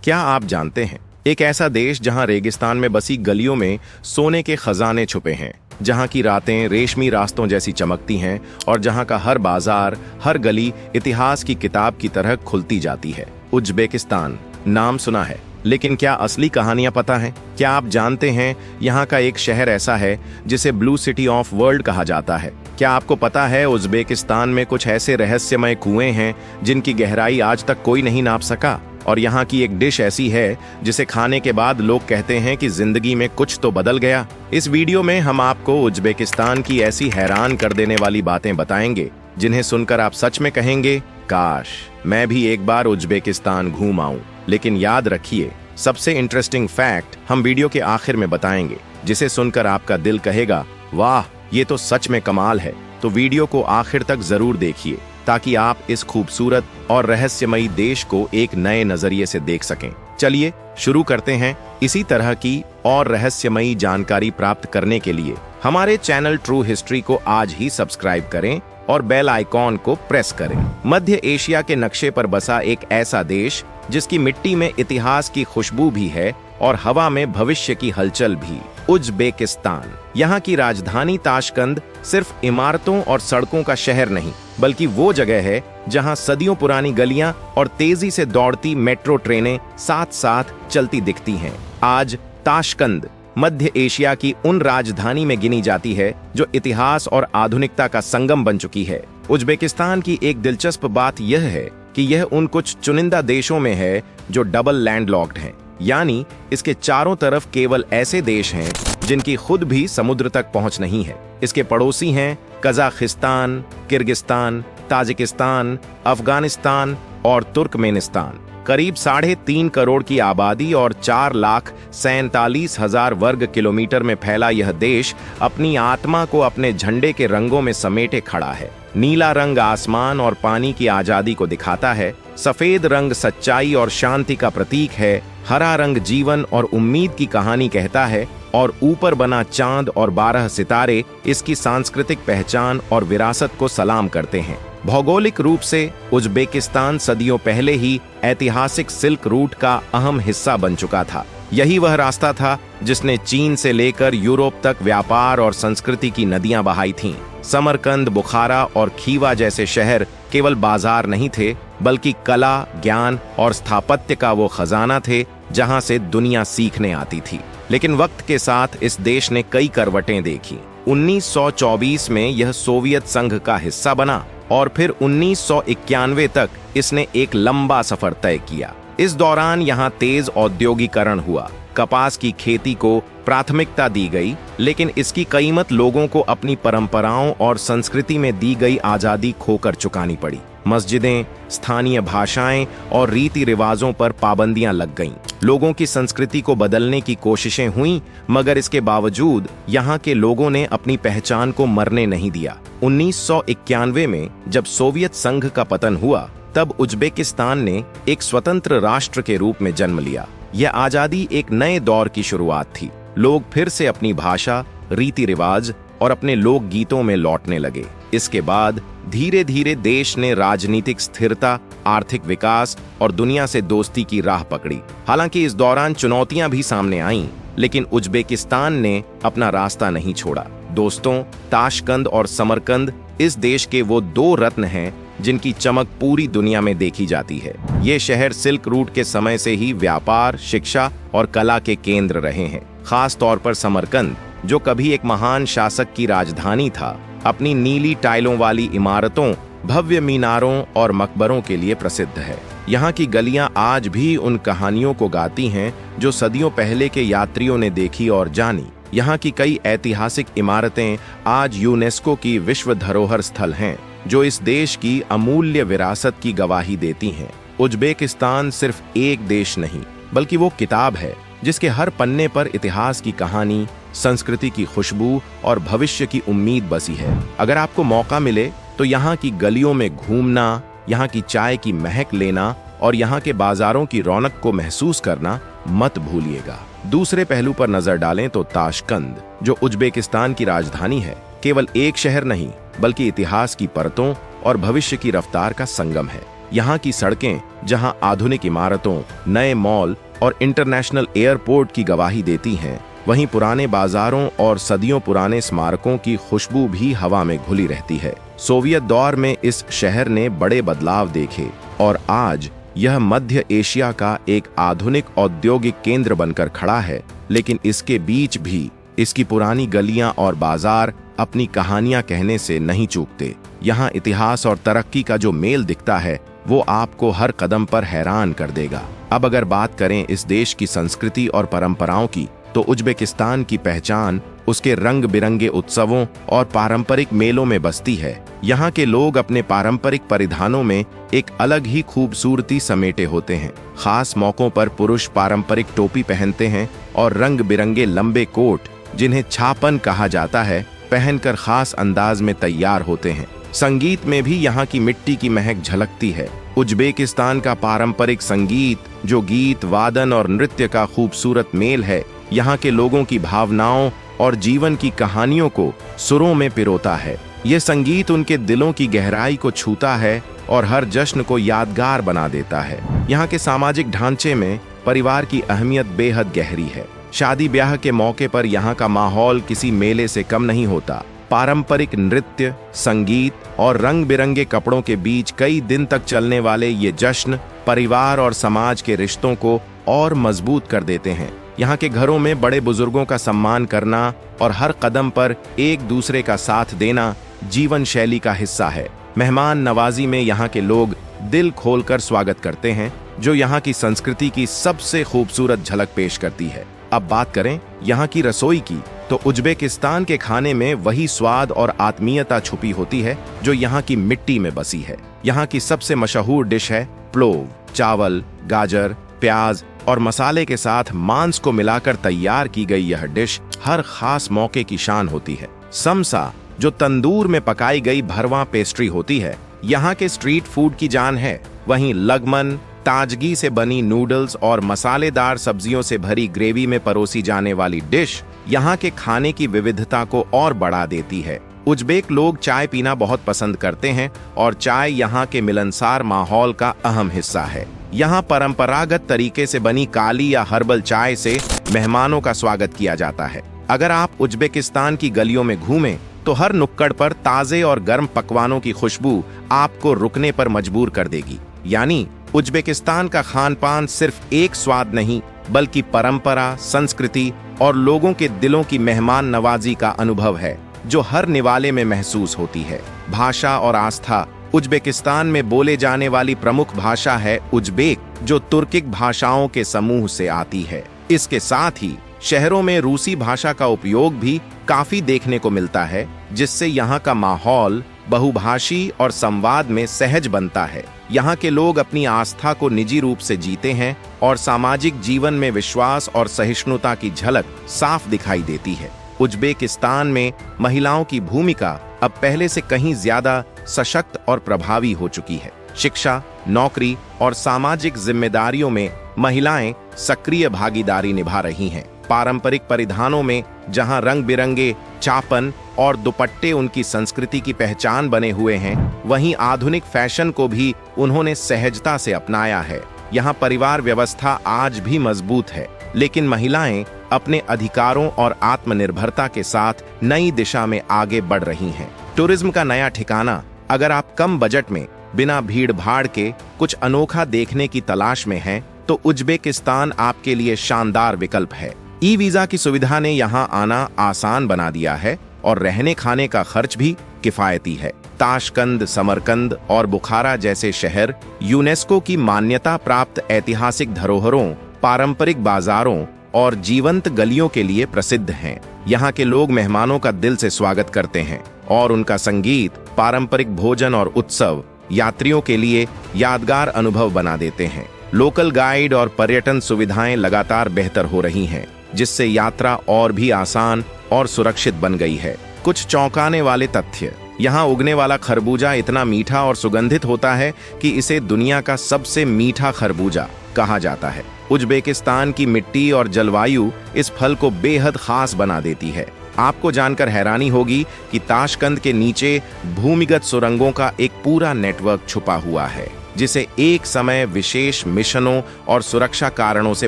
क्या आप जानते हैं, एक ऐसा देश जहां रेगिस्तान में बसी गलियों में सोने के खजाने छुपे हैं, जहां की रातें रेशमी रास्तों जैसी चमकती हैं और जहां का हर बाजार, हर गली इतिहास की किताब की तरह खुलती जाती है। उज्बेकिस्तान नाम सुना है, लेकिन क्या असली कहानियां पता हैं? क्या आप जानते हैं यहाँ का एक शहर ऐसा है जिसे ब्लू सिटी ऑफ वर्ल्ड कहा जाता है? क्या आपको पता है उज्बेकिस्तान में कुछ ऐसे रहस्यमय कुएं हैं जिनकी गहराई आज तक कोई नहीं नाप सका? और यहाँ की एक डिश ऐसी है जिसे खाने के बाद लोग कहते हैं कि जिंदगी में कुछ तो बदल गया। इस वीडियो में हम आपको उज्बेकिस्तान की ऐसी हैरान कर देने वाली बातें बताएंगे जिन्हें सुनकर आप सच में कहेंगे, काश मैं भी एक बार उज्बेकिस्तान घूम आऊं। लेकिन याद रखिए, सबसे इंटरेस्टिंग फैक्ट हम वीडियो के आखिर में बताएंगे, जिसे सुनकर आपका दिल कहेगा, वाह ये तो सच में कमाल है। तो वीडियो को आखिर तक जरूर देखिए ताकि आप इस खूबसूरत और रहस्यमयी देश को एक नए नजरिए से देख सकें। चलिए शुरू करते हैं। इसी तरह की और रहस्यमयी जानकारी प्राप्त करने के लिए हमारे चैनल ट्रू हिस्ट्री को आज ही सब्सक्राइब करें और बेल आइकॉन को प्रेस करें। मध्य एशिया के नक्शे पर बसा एक ऐसा देश जिसकी मिट्टी में इतिहास की खुशबू भी है और हवा में भविष्य की हलचल भी, उज्बेकिस्तान। यहाँ की राजधानी ताशकंद सिर्फ इमारतों और सड़कों का शहर नहीं, बल्कि वो जगह है जहाँ सदियों पुरानी गलियां और तेजी से दौड़ती मेट्रो ट्रेनें साथ साथ चलती दिखती हैं। आज ताशकंद मध्य एशिया की उन राजधानी में गिनी जाती है जो इतिहास और आधुनिकता का संगम बन चुकी है। उज्बेकिस्तान की एक दिलचस्प बात यह है कि यह उन कुछ चुनिंदा देशों में है जो डबल लैंडलॉक्ड हैं, यानी इसके चारों तरफ केवल ऐसे देश हैं जिनकी खुद भी समुद्र तक पहुंच नहीं है। इसके पड़ोसी हैं कजाकिस्तान, किर्गिस्तान, ताजिकिस्तान, अफगानिस्तान और तुर्कमेनिस्तान। करीब 3.5 करोड़ की आबादी और 4,47,000 वर्ग किलोमीटर में फैला यह देश अपनी आत्मा को अपने झंडे के रंगों में समेटे खड़ा है। नीला रंग आसमान और पानी की आजादी को दिखाता है, सफेद रंग सच्चाई और शांति का प्रतीक है, हरा रंग जीवन और उम्मीद की कहानी कहता है और ऊपर बना चांद और 12 सितारे इसकी सांस्कृतिक पहचान और विरासत को सलाम करते हैं। भौगोलिक रूप से उज्बेकिस्तान सदियों पहले ही ऐतिहासिक सिल्क रूट का अहम हिस्सा बन चुका था। यही वह रास्ता था जिसने चीन से लेकर यूरोप तक व्यापार और संस्कृति की नदियां बहाई थीं। समरकंद, बुखारा और खीवा जैसे शहर केवल बाजार नहीं थे, बल्कि कला, ज्ञान और स्थापत्य का वो खजाना थे जहां से दुनिया सीखने आती थी। लेकिन वक्त के साथ इस देश ने कई करवटें देखी। 1924 में यह सोवियत संघ का हिस्सा बना और फिर 1991 तक इसने एक लंबा सफर तय किया। इस दौरान यहाँ तेज औद्योगिकरण हुआ, कपास की खेती को प्राथमिकता दी गई, लेकिन इसकी कीमत लोगों को अपनी परंपराओं और संस्कृति में दी गई आजादी खोकर चुकानी पड़ी। मस्जिदें, स्थानीय भाषाएं और रीति रिवाजों पर पाबंदियां लग गईं। लोगों की संस्कृति को बदलने की कोशिशें हुईं, मगर इसके बावजूद यहाँ के लोगों ने अपनी पहचान को मरने नहीं दिया। 1991 में जब सोवियत संघ का पतन हुआ, तब उज्बेकिस्तान ने एक स्वतंत्र राष्ट्र के रूप में जन्म लिया। यह आजादी एक नए दौर की शुरुआत थी। लोग फिर से अपनी भाषा, रीति रिवाज और अपने लोक गीतों में लौटने लगे। इसके बाद धीरे धीरे देश ने राजनीतिक स्थिरता, आर्थिक विकास और दुनिया से दोस्ती की राह पकड़ी। हालांकि इस दौरान चुनौतियां भी सामने आईं, लेकिन उज्बेकिस्तान ने अपना रास्ता नहीं छोड़ा। दोस्तों, ताशकंद और समरकंद इस देश के वो दो रत्न हैं जिनकी चमक पूरी दुनिया में देखी जाती है। ये शहर सिल्क रूट के समय से ही व्यापार, शिक्षा और कला के केंद्र रहे हैं। खास तौर पर समरकंद, जो कभी एक महान शासक की राजधानी था, अपनी नीली टाइलों वाली इमारतों, भव्य मीनारों और मकबरों के लिए प्रसिद्ध है। यहाँ की गलियां आज भी उन कहानियों को गाती हैं जो सदियों पहले के यात्रियों ने देखी और जानी। यहाँ की कई ऐतिहासिक इमारतें आज यूनेस्को की विश्व धरोहर स्थल हैं, जो इस देश की अमूल्य विरासत की गवाही देती हैं। उज्बेकिस्तान सिर्फ एक देश नहीं, बल्कि वो किताब है जिसके हर पन्ने पर इतिहास की कहानी, संस्कृति की खुशबू और भविष्य की उम्मीद बसी है। अगर आपको मौका मिले तो यहाँ की गलियों में घूमना, यहाँ की चाय की महक लेना और यहाँ के बाजारों की रौनक को महसूस करना मत भूलिएगा। दूसरे पहलू पर नजर डालें तो ताशकंद, जो उज्बेकिस्तान की राजधानी है, केवल एक शहर नहीं, बल्कि इतिहास की परतों और भविष्य की रफ्तार का संगम है। यहाँ की सड़कें, जहाँ आधुनिक इमारतों, नए मॉल और इंटरनेशनल एयरपोर्ट की गवाही देती हैं, वहीं पुराने बाजारों और सदियों पुराने स्मारकों की खुशबू भी हवा में घुली रहती है। सोवियत दौर में इस शहर ने बड़े बदलाव देखे और आज यह मध्य एशिया का एक आधुनिक औद्योगिक केंद्र बनकर खड़ा है। लेकिन इसके बीच भी इसकी पुरानी गलियां और बाजार अपनी कहानियां कहने से नहीं चूकते। यहाँ इतिहास और तरक्की का जो मेल दिखता है वो आपको हर कदम पर हैरान कर देगा। अब अगर बात करें इस देश की संस्कृति और परंपराओं की, तो उज्बेकिस्तान की पहचान उसके रंग बिरंगे उत्सवों और पारंपरिक मेलों में बसती है। यहाँ के लोग अपने पारंपरिक परिधानों में एक अलग ही खूबसूरती समेटे होते हैं। खास मौकों पर पुरुष पारंपरिक टोपी पहनते हैं और रंग बिरंगे लंबे कोट, जिन्हें छापन कहा जाता है, पहनकर खास अंदाज में तैयार होते हैं। संगीत में भी यहाँ की मिट्टी की महक झलकती है। उज्बेकिस्तान का पारंपरिक संगीत, जो गीत, वादन और नृत्य का खूबसूरत मेल है, यहाँ के लोगों की भावनाओं और जीवन की कहानियों को सुरों में पिरोता है। ये संगीत उनके दिलों की गहराई को छूता है और हर जश्न को यादगार बना देता है। यहाँ के सामाजिक ढांचे में परिवार की अहमियत बेहद गहरी है। शादी ब्याह के मौके पर यहाँ का माहौल किसी मेले से कम नहीं होता। पारंपरिक नृत्य, संगीत और रंग बिरंगे कपड़ों के बीच कई दिन तक चलने वाले ये जश्न परिवार और समाज के रिश्तों को और मजबूत कर देते हैं। यहाँ के घरों में बड़े बुजुर्गों का सम्मान करना और हर कदम पर एक दूसरे का साथ देना जीवन शैली का हिस्सा है। मेहमान नवाजी में यहाँ के लोग दिल खोलकर स्वागत करते हैं, जो यहाँ की संस्कृति की सबसे खूबसूरत झलक पेश करती है। अब बात करें यहाँ की रसोई की, तो उज्बेकिस्तान के खाने में वही स्वाद और आत्मीयता छुपी होती है जो यहाँ की मिट्टी में बसी है। यहाँ की सबसे मशहूर डिश है प्लोव। चावल, गाजर, प्याज और मसाले के साथ मांस को मिलाकर तैयार की गई यह डिश हर खास मौके की शान होती है। समसा, जो तंदूर में पकाई गई भरवां पेस्ट्री होती है, यहाँ के स्ट्रीट फूड की जान है। वहीं लगमन, ताजगी से बनी नूडल्स और मसालेदार सब्जियों से भरी ग्रेवी में परोसी जाने वाली डिश यहाँ के खाने की विविधता को और बढ़ा देती है। उज्बेक लोग चाय पीना बहुत पसंद करते हैं और चाय यहाँ के मिलनसार माहौल का अहम हिस्सा है। यहाँ परंपरागत तरीके से बनी काली या हर्बल चाय से मेहमानों का स्वागत किया जाता है। अगर आप उज्बेकिस्तान की गलियों में घूमें तो हर नुक्कड़ पर ताजे और गर्म पकवानों की खुशबू आपको रुकने पर मजबूर कर देगी। यानी उज्बेकिस्तान का खान पान सिर्फ एक स्वाद नहीं, बल्कि परंपरा, संस्कृति और लोगों के दिलों की मेहमान नवाजी का अनुभव है, जो हर निवाले में महसूस होती है। भाषा और आस्था। उज्बेकिस्तान में बोले जाने वाली प्रमुख भाषा है उज्बेक, जो तुर्किक भाषाओं के समूह से आती है। इसके साथ ही शहरों में रूसी भाषा का उपयोग भी काफी देखने को मिलता है, जिससे यहाँ का माहौल बहुभाषी और संवाद में सहज बनता है। यहाँ के लोग अपनी आस्था को निजी रूप से जीते हैं और सामाजिक जीवन में विश्वास और सहिष्णुता की झलक साफ दिखाई देती है। उज्बेकिस्तान में महिलाओं की भूमिका अब पहले से कहीं ज्यादा सशक्त और प्रभावी हो चुकी है। शिक्षा, नौकरी और सामाजिक जिम्मेदारियों में महिलाएं सक्रिय भागीदारी निभा रही हैं। पारंपरिक परिधानों में जहां रंग बिरंगे चापन और दुपट्टे उनकी संस्कृति की पहचान बने हुए हैं, वहीं आधुनिक फैशन को भी उन्होंने सहजता से अपनाया है। यहाँ परिवार व्यवस्था आज भी मजबूत है, लेकिन महिलाएं अपने अधिकारों और आत्मनिर्भरता के साथ नई दिशा में आगे बढ़ रही हैं। टूरिज्म का नया ठिकाना। अगर आप कम बजट में बिना भीड़ भाड़ के कुछ अनोखा देखने की तलाश में हैं, तो उज्बेकिस्तान आपके लिए शानदार विकल्प है। ई वीजा की सुविधा ने यहाँ आना आसान बना दिया है और रहने खाने का खर्च भी किफायती है। ताशकंद, समरकंद और बुखारा जैसे शहर यूनेस्को की मान्यता प्राप्त ऐतिहासिक धरोहरों, पारंपरिक बाजारों और जीवंत गलियों के लिए प्रसिद्ध हैं। यहाँ के लोग मेहमानों का दिल से स्वागत करते हैं और उनका संगीत, पारंपरिक भोजन और उत्सव यात्रियों के लिए यादगार अनुभव बना देते हैं। लोकल गाइड और पर्यटन सुविधाएं लगातार बेहतर हो रही हैं, जिससे यात्रा और भी आसान और सुरक्षित बन गई है। कुछ चौंकाने वाले तथ्य। यहाँ उगने वाला खरबूजा इतना मीठा और सुगंधित होता है कि इसे दुनिया का सबसे मीठा खरबूजा कहा जाता है। उज्बेकिस्तान की मिट्टी और जलवायु इस फल को बेहद खास बना देती है। आपको जानकर हैरानी होगी कि ताशकंद के नीचे भूमिगत सुरंगों का एक पूरा नेटवर्क छुपा हुआ है। जिसे एक समय विशेष मिशनों और सुरक्षा कारणों से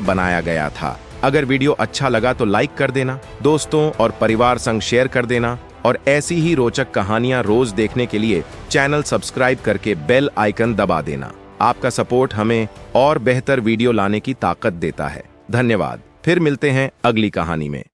बनाया गया था। अगर वीडियो अच्छा लगा तो लाइक कर देना, दोस्तों और परिवार संग शेयर कर देना और ऐसी ही रोचक कहानियां रोज देखने के लिए चैनल सब्सक्राइब करके बेल आइकन दबा देना। आपका सपोर्ट हमें और बेहतर वीडियो लाने की ताकत देता है। धन्यवाद। फिर मिलते हैं अगली कहानी में।